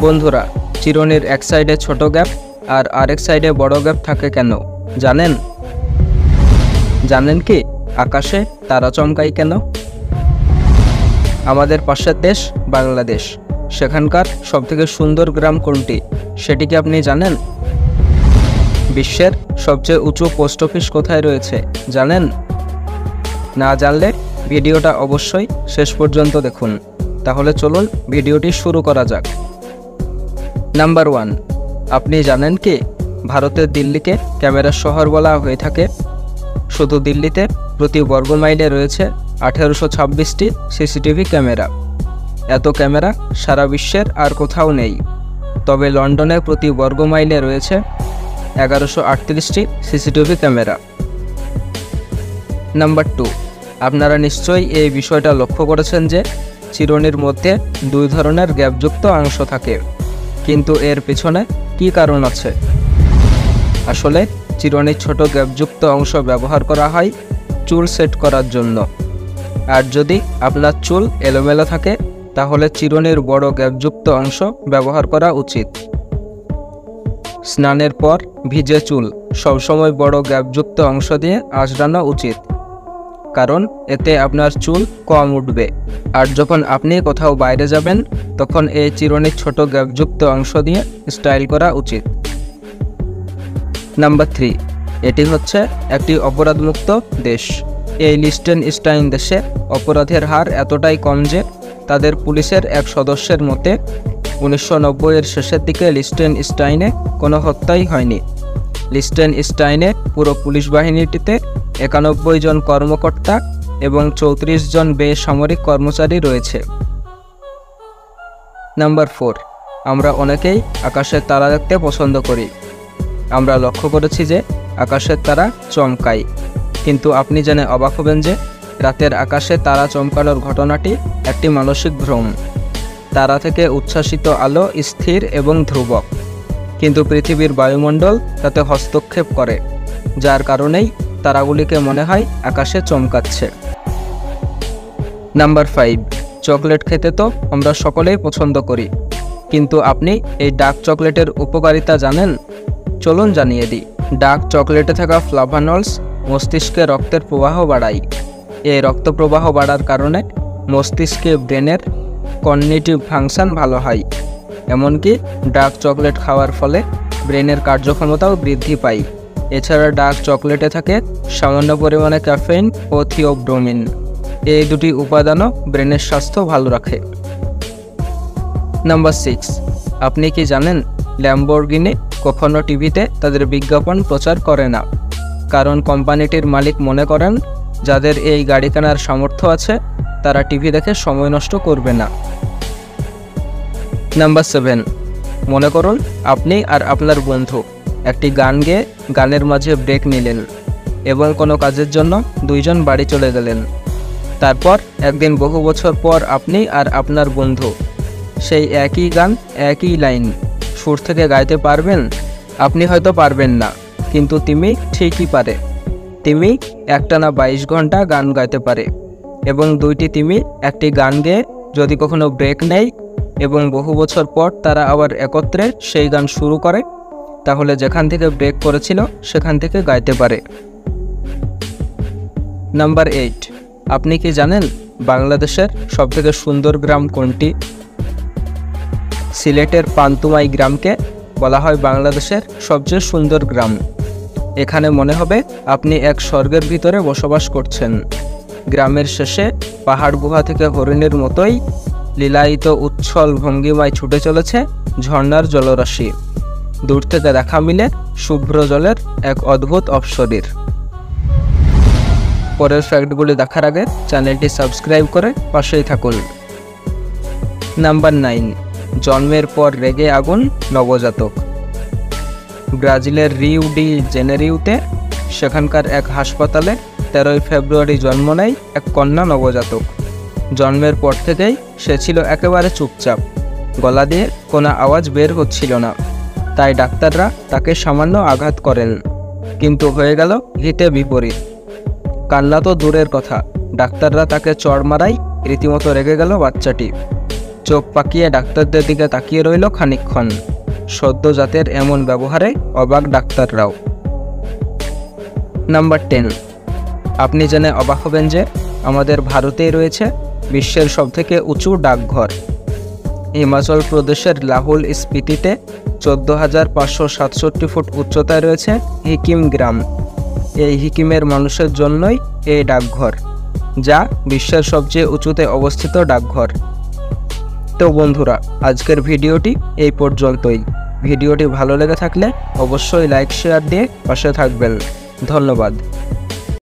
বন্ধুরা, চিরুনির এক সাইডে ছোট গ্যাপ আর আরেক সাইডে বড় গ্যাপ থাকে কেন জানেন? জানেন কি আকাশে তারা চমকায় কেন? আমাদের পাশের দেশ বাংলাদেশ, সেখানকার সবথেকে সুন্দর গ্রাম কোনটি সেটি কি আপনি জানেন? বিশ্বের সবচেয়ে উঁচু পোস্ট অফিস কোথায় রয়েছে জানেন? না জানলে ভিডিওটা অবশ্যই শেষ পর্যন্ত দেখুন। তাহলে চলুন ভিডিওটি শুরু করা যাক। নাম্বার 1, আপনি জানেন কি ভারতের দিল্লিকে ক্যামেরার শহর বলা হয়ে থাকে? শুধু দিল্লিতে প্রতি বর্গ মাইলে রয়েছে 1826টি সিসিটিভি ক্যামেরা। এত ক্যামেরা সারা বিশ্বের আর কোথাও নেই। তবে লন্ডনে প্রতি বর্গ মাইলে রয়েছে 1138টি সিসিটিভি ক্যামেরা। নাম্বার 2, আপনারা নিশ্চয়ই এই বিষয়টা লক্ষ্য করেছেন যে চিরুনির মধ্যে দুই ধরনের গ্যাপযুক্ত অংশ থাকে, কিন্তু এর পিছনে কি কারণ আছে? আসলে চিরুনির ছোট গ্যাপযুক্ত অংশ ব্যবহার করা হয় চুল সেট করার জন্য। আর যদি আপনার চুল এলোমেলো থাকে তাহলে চিরুনির বড় গ্যাপযুক্ত অংশ ব্যবহার করা উচিত। স্নানের পর ভিজে চুল সবসময় বড় গ্যাপযুক্ত অংশ দিয়ে আঁচড়ানো উচিত, কারণ এতে আপনার চুল কম উঠবে। আর যখন আপনি কোথাও বাইরে যাবেন তখন এই চিরুনির ছোট গ্যাপযুক্ত অংশ দিয়ে স্টাইল করা উচিত। নাম্বার 3, এটি হচ্ছে একটি অপরাধমুক্ত দেশ। এই লিস্টেনস্টাইন দেশে অপরাধের হার এতটাই কম যে তাদের পুলিশের এক সদস্যের মতে 1990-এর শেষের দিকে লিস্টেনস্টাইনে কোনো হত্যাই হয়নি। লিস্টেনস্টাইনে পুরো পুলিশ বাহিনীটিতে 91 জন কর্মকর্তা এবং 34 জন বেসামরিক কর্মচারী রয়েছে। নাম্বার 4, আমরা অনেকেই আকাশের তারা দেখতে পছন্দ করি। আমরা লক্ষ্য করেছি যে আকাশের তারা চমকায়, কিন্তু আপনি জেনে অবাক হবেন যে রাতের আকাশে তারা চমকানোর ঘটনাটি একটি মানসিক ভ্রম। তারা থেকে উচ্ছ্বাসিত আলো স্থির এবং ধ্রুবক, কিন্তু পৃথিবীর বায়ুমণ্ডল তাতে হস্তক্ষেপ করে, যার কারণেই তারাগুলিকে মনে হয় আকাশে চমকাচ্ছে। নাম্বার 5, চকলেট খেতে তো আমরা সকলেই পছন্দ করি, কিন্তু আপনি এই ডার্ক চকলেটের উপকারিতা জানেন? চলুন জানিয়ে দিই। ডার্ক চকলেটে থাকা ফ্লাভানলস মস্তিষ্কে রক্তের প্রবাহ বাড়ায়। এই রক্ত প্রবাহ বাড়ার কারণে মস্তিষ্কে ব্রেনের কগনিটিভ ফাংশন ভালো হয়। এমনকি ডার্ক চকলেট খাওয়ার ফলে ব্রেনের কার্যক্ষমতাও বৃদ্ধি পায়। এছাড়া ডার্ক চকলেটে থাকে সামান্য পরিমাণে ক্যাফেইন ও থিওব্রোমিন। এই দুটি উপাদানও ব্রেনের স্বাস্থ্য ভালো রাখে। নাম্বার 6, আপনি কি জানেন ল্যাম্বরগিনি কখনো টিভিতে তাদের বিজ্ঞাপন প্রচার করে না, কারণ কোম্পানিটির মালিক মনে করেন যাদের এই গাড়ি কেনার সামর্থ্য আছে তারা টিভি দেখে সময় নষ্ট করবে না। নাম্বার 7, মনে করুন আপনি আর আপনার বন্ধু একটি গান গেয়ে গানের মাঝে ব্রেক নিলেন এবং কোনো কাজের জন্য দুইজন বাড়ি চলে গেলেন। তারপর একদিন বহু বছর পর আপনি আর আপনার বন্ধু সেই একই গান একই লাইন সুর থেকে গাইতে পারবেন? আপনি হয়তো পারবেন না, কিন্তু তিমি ঠিকই পারে। তিমি একটানা 22 ঘন্টা গান গাইতে পারে, এবং দুইটি তিমি একটি গান গেয়ে যদি কখনো ব্রেক নেয় এবং বহু বছর পর তারা আবার একত্রে সেই গান শুরু করে, তাহলে যেখান থেকে ব্রেক করেছিল সেখান থেকে গাইতে পারে। নাম্বার 8, আপনি কি জানেন বাংলাদেশের সবথেকে সুন্দর গ্রাম কোনটি? সিলেটের পান্তুমাই গ্রামকে বলা হয় বাংলাদেশের সবচেয়ে সুন্দর গ্রাম। এখানে মনে হবে আপনি এক স্বর্গের ভিতরে বসবাস করছেন। গ্রামের শেষে পাহাড় গুহা থেকে হরিণের মতোই লীলায়িত উচ্ছল ভঙ্গিমায় ছুটে চলেছে ঝর্ণার জলরাশি। দূর থেকে দেখা মিলে শুভ্র জলের এক অদ্ভুত অপসরীর। পরের ফ্যাক্টগুলি দেখার আগে চ্যানেলটি সাবস্ক্রাইব করে পাশেই থাকুন। নাম্বার 9, জন্মের পর রেগে আগুন নবজাতক। ব্রাজিলের রিউ ডি জেনেরিউতে সেখানকার এক হাসপাতালে 13 ফেব্রুয়ারি জন্ম নেয় এক কন্যা নবজাতক। জন্মের পর থেকেই সে ছিল একেবারে চুপচাপ, গলা দিয়ে কোনো আওয়াজ বের হচ্ছিল না। তাই ডাক্তাররা তাকে সামান্য আঘাত করেন, কিন্তু হয়ে গেল হিতে বিপরীত। কান্না তো দূরের কথা, ডাক্তাররা তাকে চড় মারায় রীতিমতো রেগে গেল বাচ্চাটি। চোখ পাকিয়ে ডাক্তারদের দিকে তাকিয়ে রইল খানিকক্ষণ। সদ্যজাতের এমন ব্যবহারে অবাক ডাক্তাররাও। নাম্বার 10। আপনি জেনে অবাক হবেন যে আমাদের ভারতেই রয়েছে বিশ্বের সবথেকে উঁচু ডাকঘর। হিমাচল প্রদেশের লাহুল স্পিতিতে 14,567 ফুট উচ্চতায় রয়েছে হিকিম গ্রাম। এই হিকিমের মানুষের জন্যই এই ডাকঘর, যা বিশ্বের সবচেয়ে উঁচুতে অবস্থিত ডাকঘর। তো বন্ধুরা, আজকের ভিডিওটি এই পর্যন্তই। ভিডিওটি ভালো লেগে থাকলে অবশ্যই লাইক শেয়ার দিয়ে পাশে থাকবেন। ধন্যবাদ।